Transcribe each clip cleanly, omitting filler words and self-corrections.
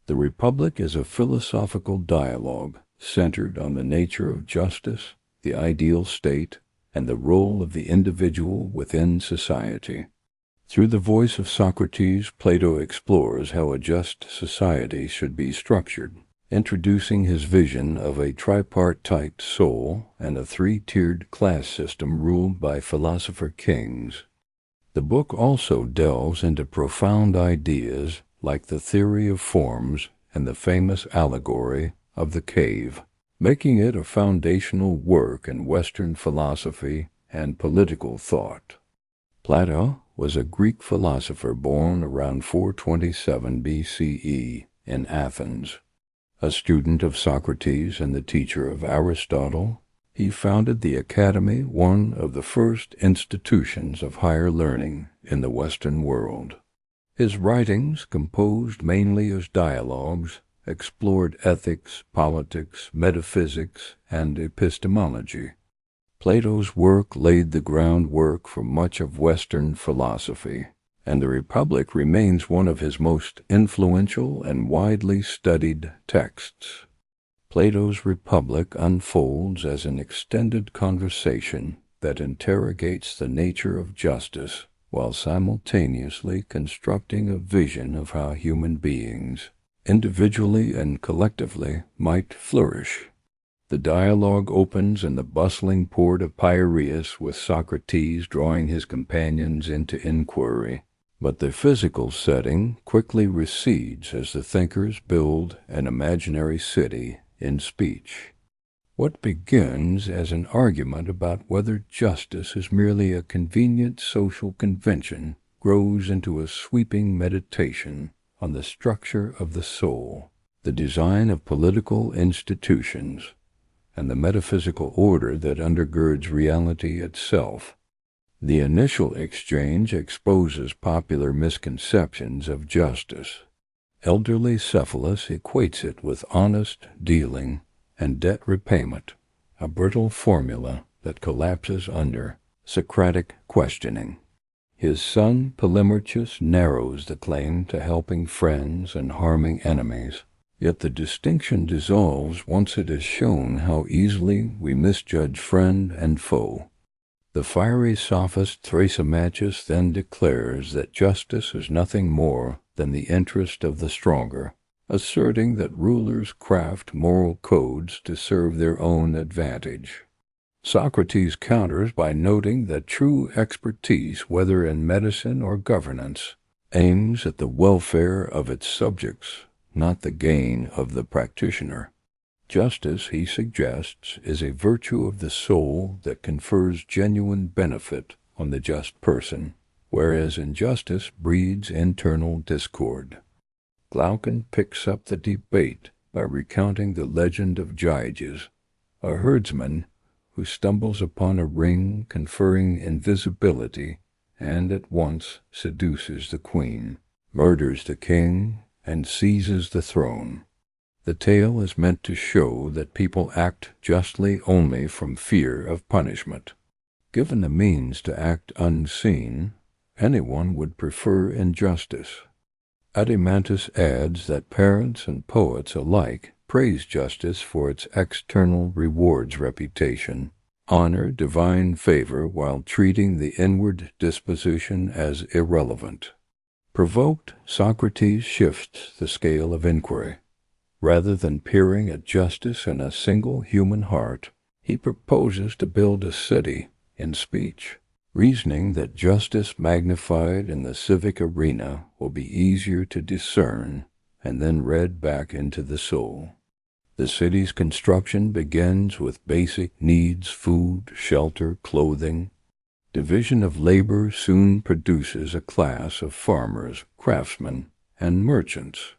The Republic is a philosophical dialogue centered on the nature of justice, the ideal state, and the role of the individual within society. Through the voice of Socrates, Plato explores how a just society should be structured, introducing his vision of a tripartite soul and a three-tiered class system ruled by philosopher kings. The book also delves into profound ideas like the theory of forms and the famous allegory of the cave, making it a foundational work in Western philosophy and political thought. Plato was a Greek philosopher born around 427 BCE in Athens. A student of Socrates and the teacher of Aristotle, he founded the Academy, one of the first institutions of higher learning in the Western world. His writings, composed mainly as dialogues, explored ethics, politics, metaphysics, and epistemology. Plato's work laid the groundwork for much of Western philosophy, and the Republic remains one of his most influential and widely studied texts. Plato's Republic unfolds as an extended conversation that interrogates the nature of justice while simultaneously constructing a vision of how human beings, individually and collectively, might flourish. The dialogue opens in the bustling port of Piraeus with Socrates drawing his companions into inquiry, but the physical setting quickly recedes as the thinkers build an imaginary city in speech. What begins as an argument about whether justice is merely a convenient social convention grows into a sweeping meditation on the structure of the soul, the design of political institutions, and the metaphysical order that undergirds reality itself. The initial exchange exposes popular misconceptions of justice. Elderly Cephalus equates it with honest dealing and debt repayment, a brittle formula that collapses under Socratic questioning. His son Polemarchus narrows the claim to helping friends and harming enemies. Yet the distinction dissolves once it is shown how easily we misjudge friend and foe. The fiery sophist Thrasymachus then declares that justice is nothing more than the interest of the stronger, asserting that rulers craft moral codes to serve their own advantage. Socrates counters by noting that true expertise, whether in medicine or governance, aims at the welfare of its subjects, not the gain of the practitioner. Justice, he suggests, is a virtue of the soul that confers genuine benefit on the just person, whereas injustice breeds internal discord. Glaucon picks up the debate by recounting the legend of Gyges, a herdsman who stumbles upon a ring conferring invisibility and at once seduces the queen, murders the king, and seizes the throne. The tale is meant to show that people act justly only from fear of punishment. Given the means to act unseen, anyone would prefer injustice. Adeimantus adds that parents and poets alike praise justice for its external rewards reputation, honor divine favor while treating the inward disposition as irrelevant. Provoked, Socrates shifts the scale of inquiry. Rather than peering at justice in a single human heart, he proposes to build a city in speech, reasoning that justice magnified in the civic arena will be easier to discern and then read back into the soul. The city's construction begins with basic needs: food, shelter, clothing. Division of labor soon produces a class of farmers, craftsmen, and merchants.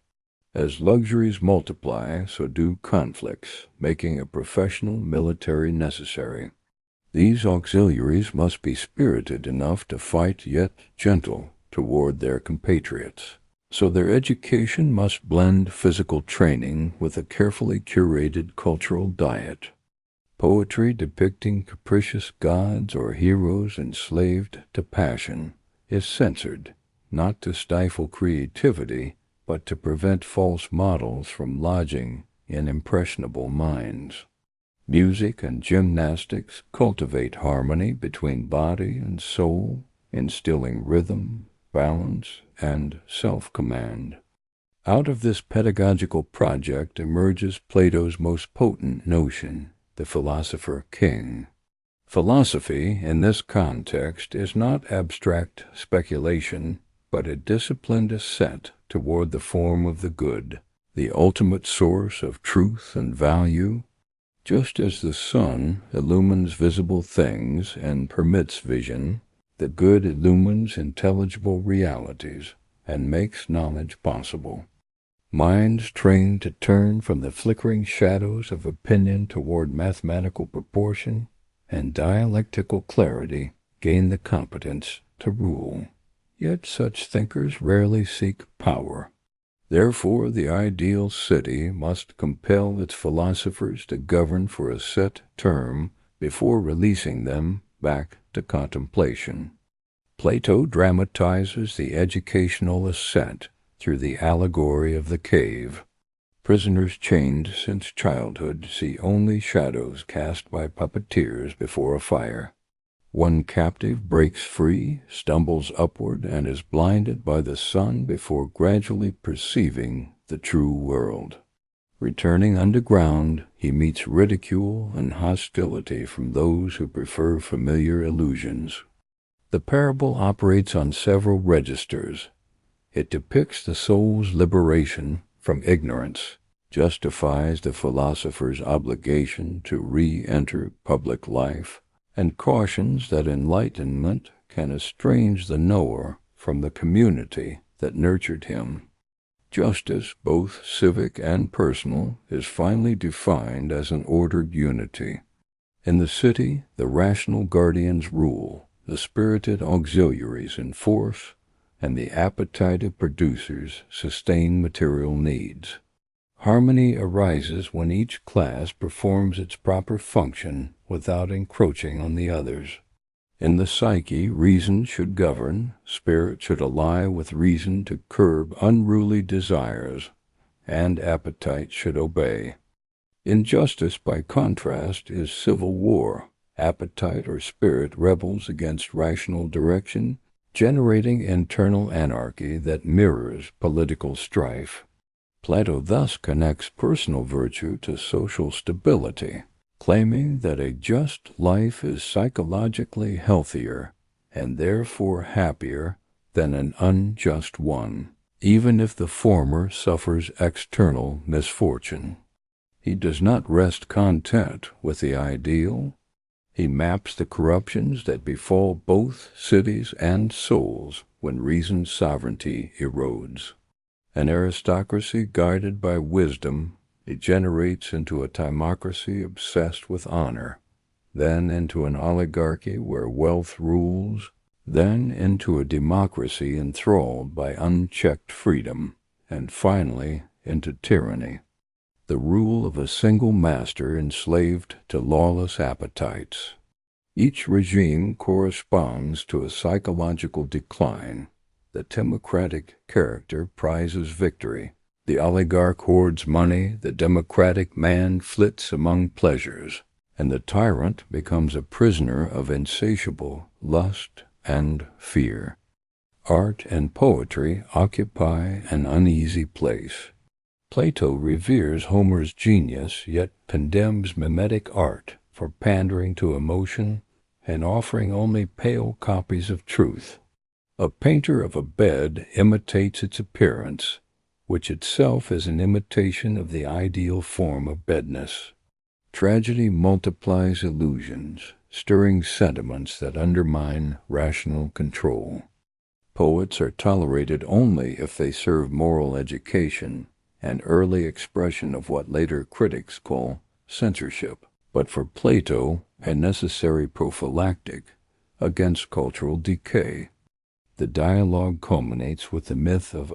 As luxuries multiply, so do conflicts, making a professional military necessary. These auxiliaries must be spirited enough to fight, yet gentle toward their compatriots. So their education must blend physical training with a carefully curated cultural diet. Poetry depicting capricious gods or heroes enslaved to passion is censored, not to stifle creativity, but to prevent false models from lodging in impressionable minds. Music and gymnastics cultivate harmony between body and soul, instilling rhythm, balance, and self-command. Out of this pedagogical project emerges Plato's most potent notion, the philosopher king. Philosophy, in this context, is not abstract speculation, but a disciplined ascent toward the form of the good, the ultimate source of truth and value. Just as the sun illumines visible things and permits vision, the good illumines intelligible realities and makes knowledge possible. Minds trained to turn from the flickering shadows of opinion toward mathematical proportion and dialectical clarity gain the competence to rule. Yet such thinkers rarely seek power. Therefore, the ideal city must compel its philosophers to govern for a set term before releasing them back to contemplation. Plato dramatizes the educational ascent through the allegory of the cave. Prisoners chained since childhood see only shadows cast by puppeteers before a fire. One captive breaks free, stumbles upward, and is blinded by the sun before gradually perceiving the true world. Returning underground, he meets ridicule and hostility from those who prefer familiar illusions. The parable operates on several registers. It depicts the soul's liberation from ignorance, justifies the philosopher's obligation to re-enter public life, and cautions that enlightenment can estrange the knower from the community that nurtured him. Justice, both civic and personal, is finally defined as an ordered unity. In the city, the rational guardians rule, the spirited auxiliaries enforce, and the appetitive producers sustain material needs. Harmony arises when each class performs its proper function without encroaching on the others. In the psyche, reason should govern, spirit should ally with reason to curb unruly desires, and appetite should obey. Injustice, by contrast, is civil war. Appetite or spirit rebels against rational direction, generating internal anarchy that mirrors political strife. Plato thus connects personal virtue to social stability, claiming that a just life is psychologically healthier and therefore happier than an unjust one, even if the former suffers external misfortune. He does not rest content with the ideal. He maps the corruptions that befall both cities and souls when reason's sovereignty erodes. An aristocracy guided by wisdom degenerates into a timocracy obsessed with honor, then into an oligarchy where wealth rules, then into a democracy enthralled by unchecked freedom, and finally into tyranny, the rule of a single master enslaved to lawless appetites. Each regime corresponds to a psychological decline. The democratic character prizes victory. The oligarch hoards money, the democratic man flits among pleasures, and the tyrant becomes a prisoner of insatiable lust and fear. Art and poetry occupy an uneasy place. Plato reveres Homer's genius, yet condemns mimetic art for pandering to emotion and offering only pale copies of truth. A painter of a bed imitates its appearance, which itself is an imitation of the ideal form of bedness. Tragedy multiplies illusions, stirring sentiments that undermine rational control. Poets are tolerated only if they serve moral education, an early expression of what later critics call censorship, but for Plato, a necessary prophylactic against cultural decay. The dialogue culminates with the myth of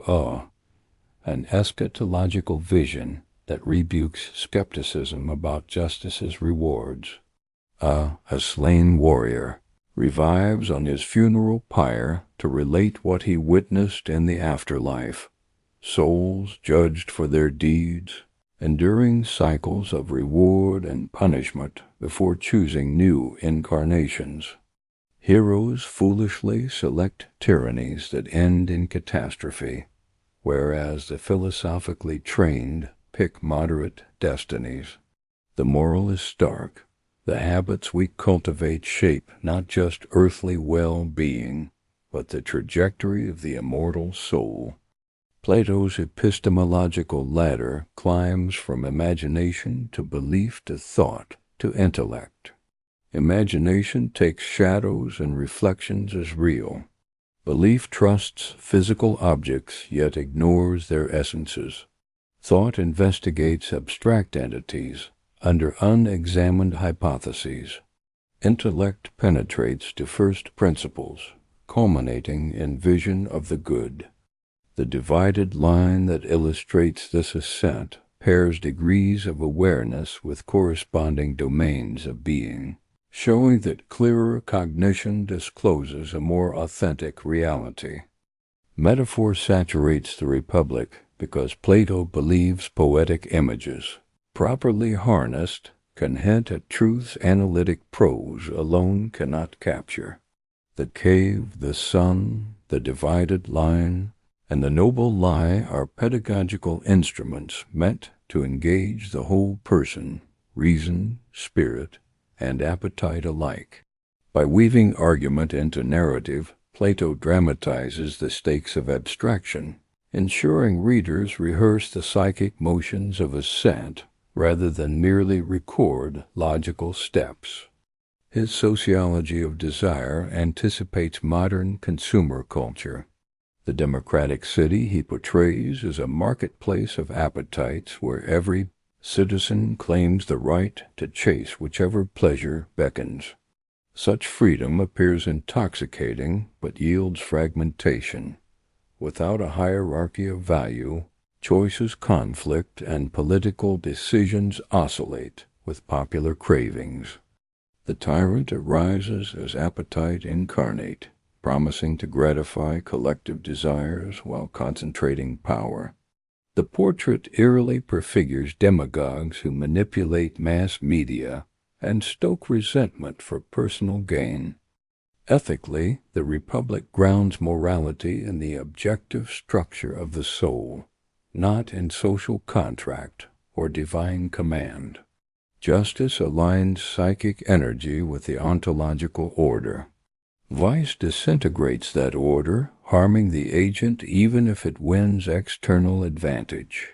an eschatological vision that rebukes skepticism about justice's rewards. A slain warrior, revives on his funeral pyre to relate what he witnessed in the afterlife. souls judged for their deeds, enduring cycles of reward and punishment before choosing new incarnations. Heroes foolishly select tyrannies that end in catastrophe, whereas the philosophically trained pick moderate destinies. The moral is stark. The habits we cultivate shape not just earthly well-being, but the trajectory of the immortal soul. Plato's epistemological ladder climbs from imagination to belief to thought to intellect. Imagination takes shadows and reflections as real. Belief trusts physical objects yet ignores their essences. Thought investigates abstract entities under unexamined hypotheses. Intellect penetrates to first principles, culminating in vision of the good. The divided line that illustrates this ascent pairs degrees of awareness with corresponding domains of being, showing that clearer cognition discloses a more authentic reality. Metaphor saturates the Republic because Plato believes poetic images, properly harnessed, can hint at truths analytic prose alone cannot capture. The cave, the sun, the divided line, and the noble lie are pedagogical instruments meant to engage the whole person, reason, spirit, and appetite alike. By weaving argument into narrative, Plato dramatizes the stakes of abstraction, ensuring readers rehearse the psychic motions of ascent rather than merely record logical steps. His sociology of desire anticipates modern consumer culture. The democratic city he portrays is a marketplace of appetites where every citizen claims the right to chase whichever pleasure beckons. Such freedom appears intoxicating but yields fragmentation. Without a hierarchy of value, choices conflict and political decisions oscillate with popular cravings. The tyrant arises as appetite incarnate, promising to gratify collective desires while concentrating power. The portrait eerily prefigures demagogues who manipulate mass media and stoke resentment for personal gain. Ethically, the Republic grounds morality in the objective structure of the soul, not in social contract or divine command. Justice aligns psychic energy with the ontological order. Vice disintegrates that order, harming the agent even if it wins external advantage.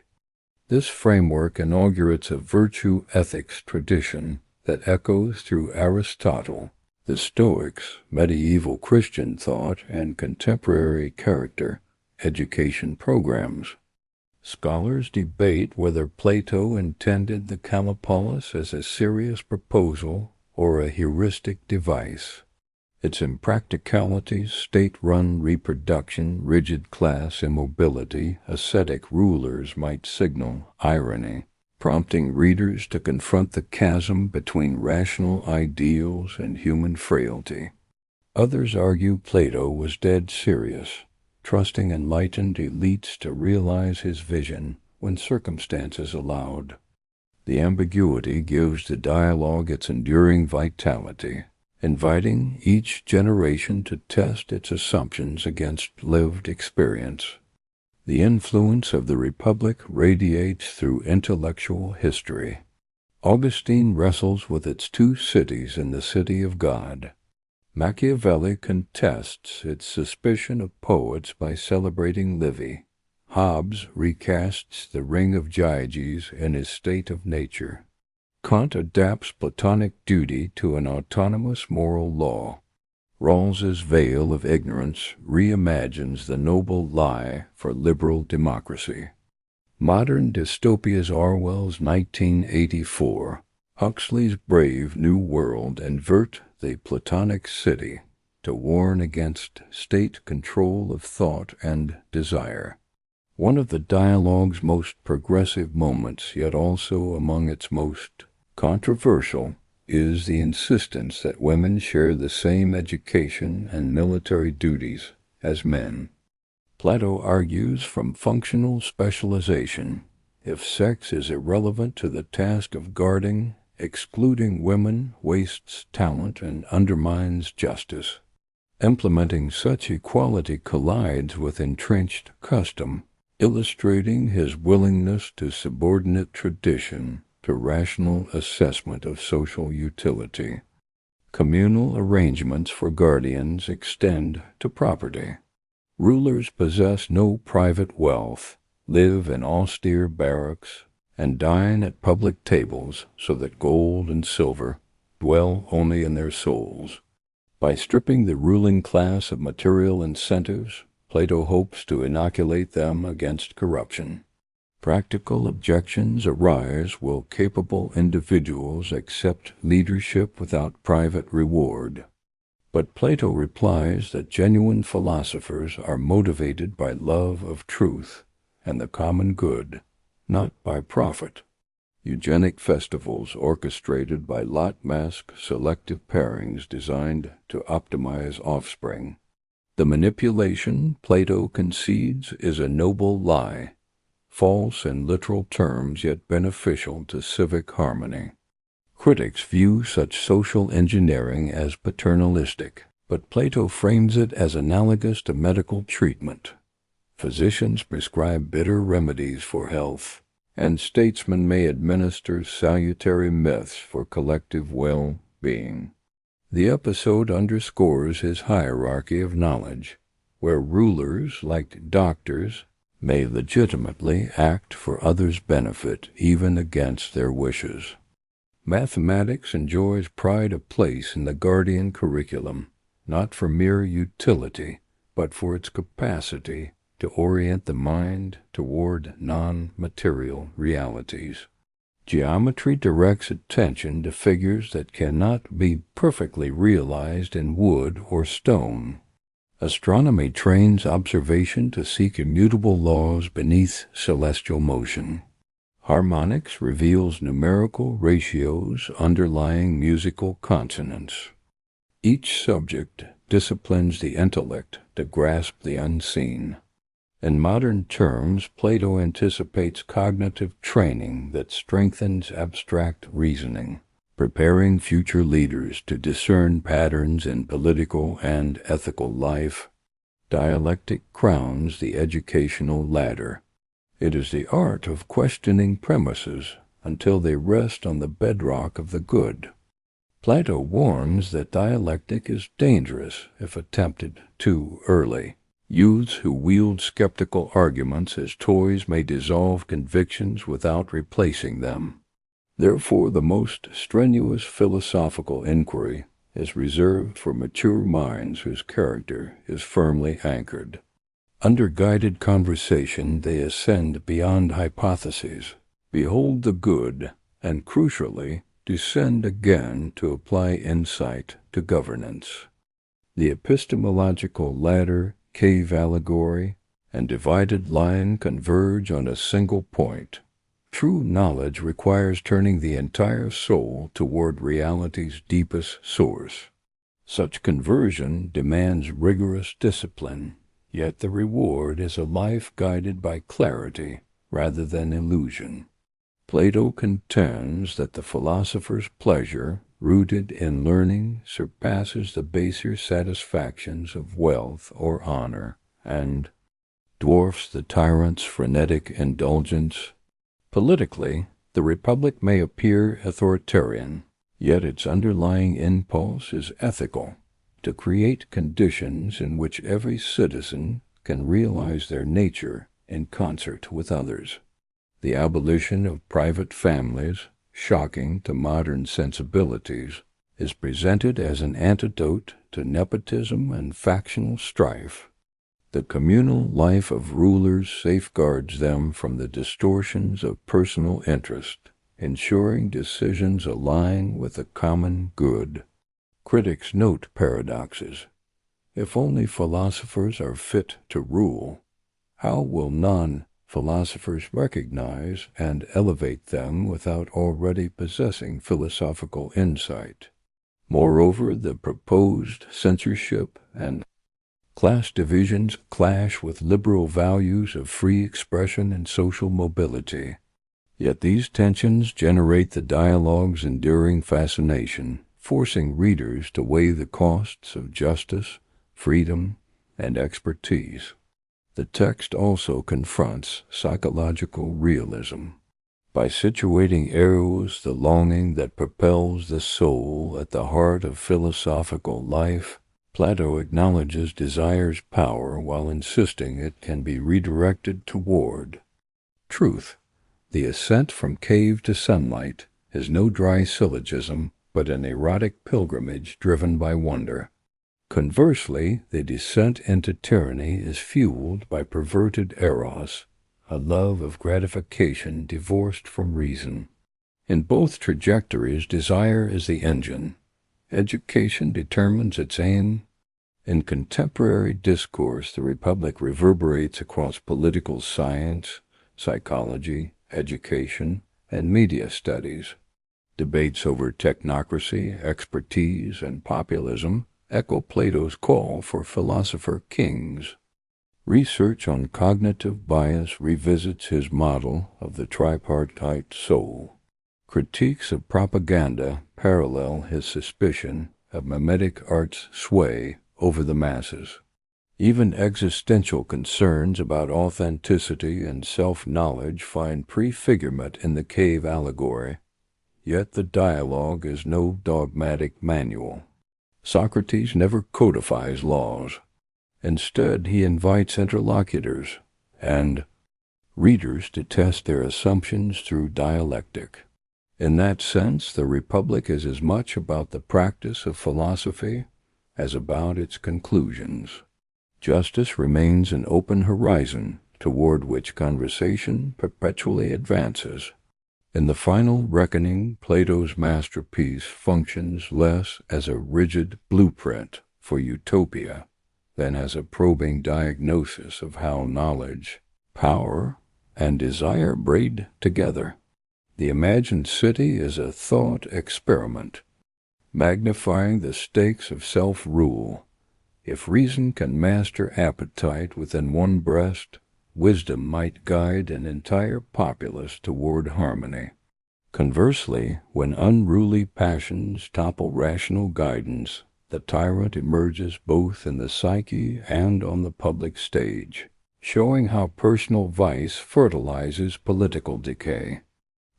This framework inaugurates a virtue ethics tradition that echoes through Aristotle, the Stoics, medieval Christian thought, and contemporary character education programs. Scholars debate whether Plato intended the Callipolis as a serious proposal or a heuristic device. Its impracticalities, state-run reproduction, rigid class immobility, ascetic rulers might signal irony, prompting readers to confront the chasm between rational ideals and human frailty. Others argue Plato was dead serious, trusting enlightened elites to realize his vision when circumstances allowed. The ambiguity gives the dialogue its enduring vitality, inviting each generation to test its assumptions against lived experience. The influence of the Republic radiates through intellectual history. Augustine wrestles with its two cities and the city of God. Machiavelli contests its suspicion of poets by celebrating Livy. Hobbes recasts the ring of Gyges in his state of nature. Kant adapts Platonic duty to an autonomous moral law. Rawls's veil of ignorance reimagines the noble lie for liberal democracy. Modern dystopias Orwell's 1984, Huxley's Brave New World invert the Platonic city to warn against state control of thought and desire. One of the dialogue's most progressive moments, yet also among its most controversial, is the insistence that women share the same education and military duties as men. Plato argues from functional specialization. If sex is irrelevant to the task of guarding, excluding women wastes talent and undermines justice. Implementing such equality collides with entrenched custom, illustrating his willingness to subordinate tradition to rational assessment of social utility. Communal arrangements for guardians extend to property. Rulers possess no private wealth, live in austere barracks, and dine at public tables so that gold and silver dwell only in their souls. By stripping the ruling class of material incentives, Plato hopes to inoculate them against corruption. Practical objections arise: will capable individuals accept leadership without private reward? But Plato replies that genuine philosophers are motivated by love of truth and the common good, not by profit. Eugenic festivals orchestrated by lot mask selective pairings designed to optimize offspring. The manipulation, Plato concedes, is a noble lie, false in literal terms yet beneficial to civic harmony. Critics view such social engineering as paternalistic, but Plato frames it as analogous to medical treatment. Physicians prescribe bitter remedies for health, and statesmen may administer salutary myths for collective well-being. The episode underscores his hierarchy of knowledge, where rulers, like doctors, may legitimately act for others' benefit even against their wishes. Mathematics enjoys pride of place in the guardian curriculum, not for mere utility, but for its capacity to orient the mind toward non-material realities. Geometry directs attention to figures that cannot be perfectly realized in wood or stone. Astronomy trains observation to seek immutable laws beneath celestial motion. Harmonics reveals numerical ratios underlying musical consonants. Each subject disciplines the intellect to grasp the unseen. In modern terms, Plato anticipates cognitive training that strengthens abstract reasoning, preparing future leaders to discern patterns in political and ethical life. Dialectic crowns the educational ladder. It is the art of questioning premises until they rest on the bedrock of the good. Plato warns that dialectic is dangerous if attempted too early. Youths who wield skeptical arguments as toys may dissolve convictions without replacing them. Therefore, the most strenuous philosophical inquiry is reserved for mature minds whose character is firmly anchored. Under guided conversation, they ascend beyond hypotheses, behold the good, and crucially, descend again to apply insight to governance. The epistemological ladder, cave allegory, and divided line converge on a single point. True knowledge requires turning the entire soul toward reality's deepest source. Such conversion demands rigorous discipline, yet the reward is a life guided by clarity rather than illusion. Plato contends that the philosopher's pleasure, rooted in learning, surpasses the baser satisfactions of wealth or honor, and dwarfs the tyrant's frenetic indulgence. Politically, the republic may appear authoritarian, yet its underlying impulse is ethical, to create conditions in which every citizen can realize their nature in concert with others. The abolition of private families, shocking to modern sensibilities, is presented as an antidote to nepotism and factional strife. The communal life of rulers safeguards them from the distortions of personal interest, ensuring decisions align with the common good. Critics note paradoxes. If only philosophers are fit to rule, how will non-philosophers recognize and elevate them without already possessing philosophical insight? Moreover, the proposed censorship and Class divisions clash with liberal values of free expression and social mobility. Yet these tensions generate the dialogue's enduring fascination, forcing readers to weigh the costs of justice, freedom, and expertise. The text also confronts psychological realism. By situating Eros, the longing that propels the soul, at the heart of philosophical life, Plato acknowledges desire's power while insisting it can be redirected toward truth. The ascent from cave to sunlight is no dry syllogism, but an erotic pilgrimage driven by wonder. Conversely, the descent into tyranny is fueled by perverted eros, a love of gratification divorced from reason. In both trajectories, desire is the engine. Education determines its aim. In contemporary discourse, the Republic reverberates across political science, psychology, education, and media studies. Debates over technocracy, expertise, and populism echo Plato's call for philosopher kings. Research on cognitive bias revisits his model of the tripartite soul. Critiques of propaganda parallel his suspicion of mimetic art's sway over the masses. Even existential concerns about authenticity and self-knowledge find prefigurement in the cave allegory. Yet the dialogue is no dogmatic manual. Socrates never codifies laws. Instead, he invites interlocutors and readers to test their assumptions through dialectic. In that sense, the Republic is as much about the practice of philosophy as about its conclusions. Justice remains an open horizon toward which conversation perpetually advances. In the final reckoning, Plato's masterpiece functions less as a rigid blueprint for utopia than as a probing diagnosis of how knowledge, power, and desire braid together. The imagined city is a thought experiment, magnifying the stakes of self-rule. If reason can master appetite within one breast, wisdom might guide an entire populace toward harmony. Conversely, when unruly passions topple rational guidance, the tyrant emerges both in the psyche and on the public stage, showing how personal vice fertilizes political decay.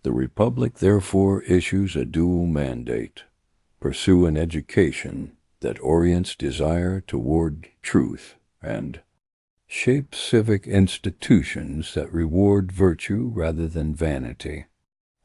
The Republic therefore issues a dual mandate: pursue an education that orients desire toward truth, and shape civic institutions that reward virtue rather than vanity.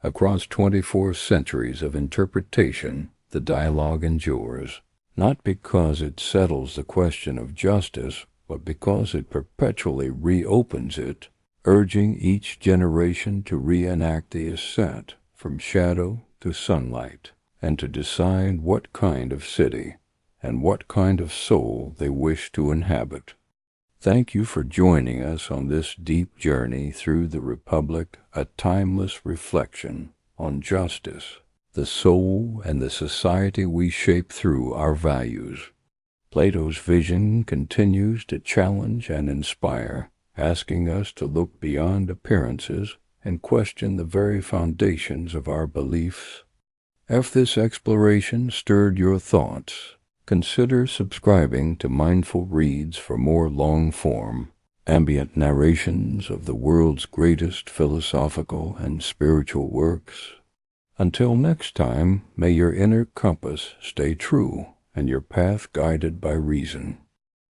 Across 24 centuries of interpretation, the dialogue endures, not because it settles the question of justice, but because it perpetually reopens it, urging each generation to reenact the ascent from shadow to sunlight, and to decide what kind of city and what kind of soul they wish to inhabit. Thank you for joining us on this deep journey through the Republic, a timeless reflection on justice, the soul, and the society we shape through our values. Plato's vision continues to challenge and inspire, asking us to look beyond appearances and question the very foundations of our beliefs. If this exploration stirred your thoughts, consider subscribing to Mindful Reads for more long-form, ambient narrations of the world's greatest philosophical and spiritual works. Until next time, may your inner compass stay true and your path guided by reason.